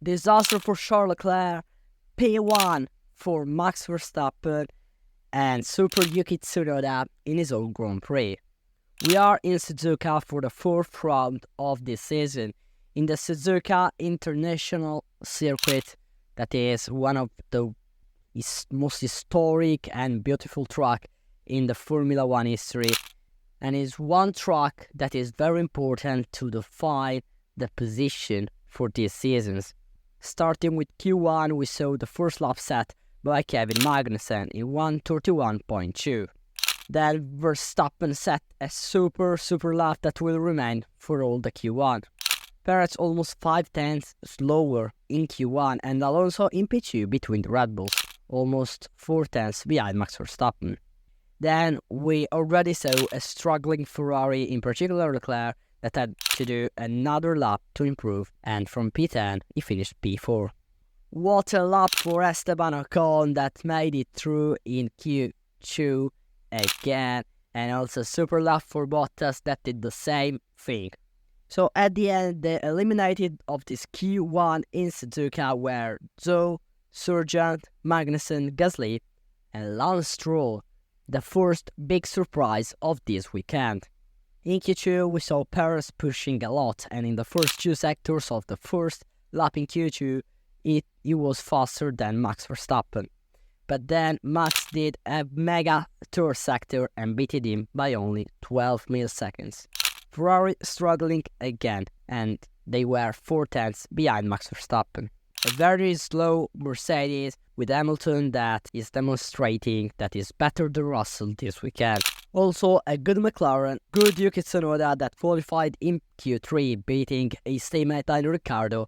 disaster for Charles Leclerc, P1 for Max Verstappen, and Super Yuki Tsunoda in his own Grand Prix. We are in Suzuka for the fourth round of this season, in the Suzuka International Circuit, that is one of the most historic and beautiful track in the Formula 1 history, and is one track that is very important to define the position for these seasons. Starting with Q1, we saw the first lap set by Kevin Magnussen in 1:31.2. Then Verstappen set a super lap that will remain for all the Q1. Perez almost 5/10 slower in Q1, and Alonso in P2 between the Red Bulls, almost 4/10 behind Max Verstappen. Then we already saw a struggling Ferrari, in particular Leclerc, that had to do another lap to improve, and from P10 he finished P4. What a lap for Esteban Ocon that made it through in Q2 again, and also super lap for Bottas that did the same thing. So at the end, the eliminated of this Q1 in Suzuka were Zhou, Sargent, Magnussen, Gasly, and Lance Stroll, the first big surprise of this weekend. In Q2, we saw Perez pushing a lot, and in the first 2 sectors of the first lap in Q2, he was faster than Max Verstappen. But then Max did a mega third sector and beat him by only 12 milliseconds. Ferrari struggling again, and they were 4/10 behind Max Verstappen. A very slow Mercedes with Hamilton that is demonstrating that is better than Russell this weekend. Also a good McLaren, good Yuki Tsunoda that qualified in Q3, beating his teammate Daniel Ricciardo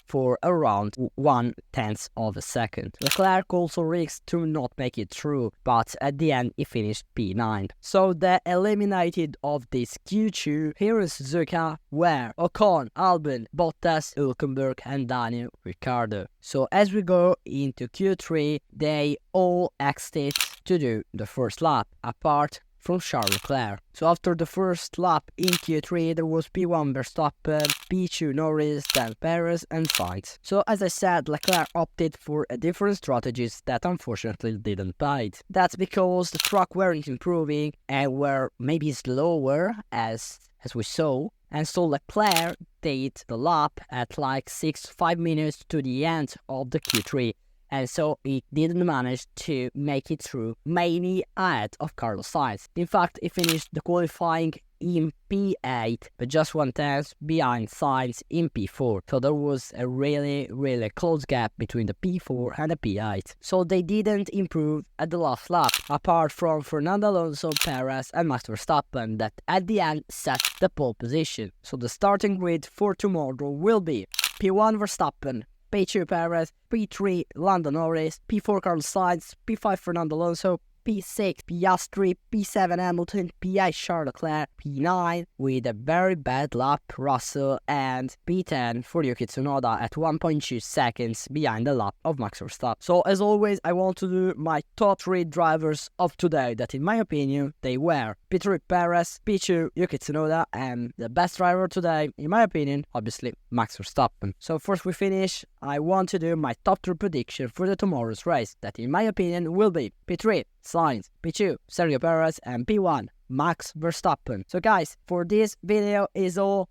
for around 1/10 of a second. Leclerc also risked to not make it through, but at the end he finished P9. So the eliminated of this Q2 here in Suzuka were Ocon, Albon, Bottas, Hülkenberg and Daniel Ricciardo. So as we go into Q3, they all exited to do the first lap, apart from Charles Leclerc. So after the first lap in Q3, there was P1 Verstappen, P2 Norris, then Perez and Sainz. So as I said, Leclerc opted for a different strategies that unfortunately didn't bite. That's because the track weren't improving and were maybe slower as we saw. And so Leclerc did the lap at like 5 minutes to the end of the Q3. And so he didn't manage to make it through, mainly ahead of Carlos Sainz. In fact, he finished the qualifying in P8, but just 1/10 behind Sainz in P4. So there was a really close gap between the P4 and the P8. So they didn't improve at the last lap, apart from Fernando Alonso, Perez and Max Verstappen that at the end set the pole position. So the starting grid for tomorrow will be P1 Verstappen, P2 Perez, P3 Lando Norris, P4 Carlos Sainz, P5 Fernando Alonso, P6 Piastri, P7 Hamilton, P8 Charles Leclerc, P9 with a very bad lap Russell, and P10 for Yuki Tsunoda at 1.2 seconds behind the lap of Max Verstappen. So as always, I want to do my top 3 drivers of today that in my opinion they were P3 Perez, P2 Yuki Tsunoda, and the best driver today in my opinion obviously Max Verstappen. So first we finish, I want to do my top 3 prediction for the tomorrow's race that in my opinion will be P3 Sainz, P2 Sergio Perez, and P1 Max Verstappen. So guys, for this video is all.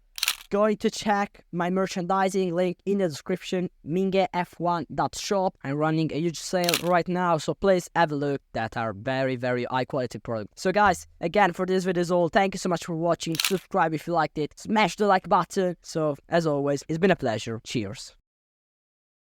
Going to check my merchandising, link in the description, mingheyt.shop. I'm running a huge sale right now, so please have a look. That are very high quality products. So guys, again for this video is all. Thank you so much for watching. Subscribe if you liked it. Smash the like button. So as always, it's been a pleasure. Cheers.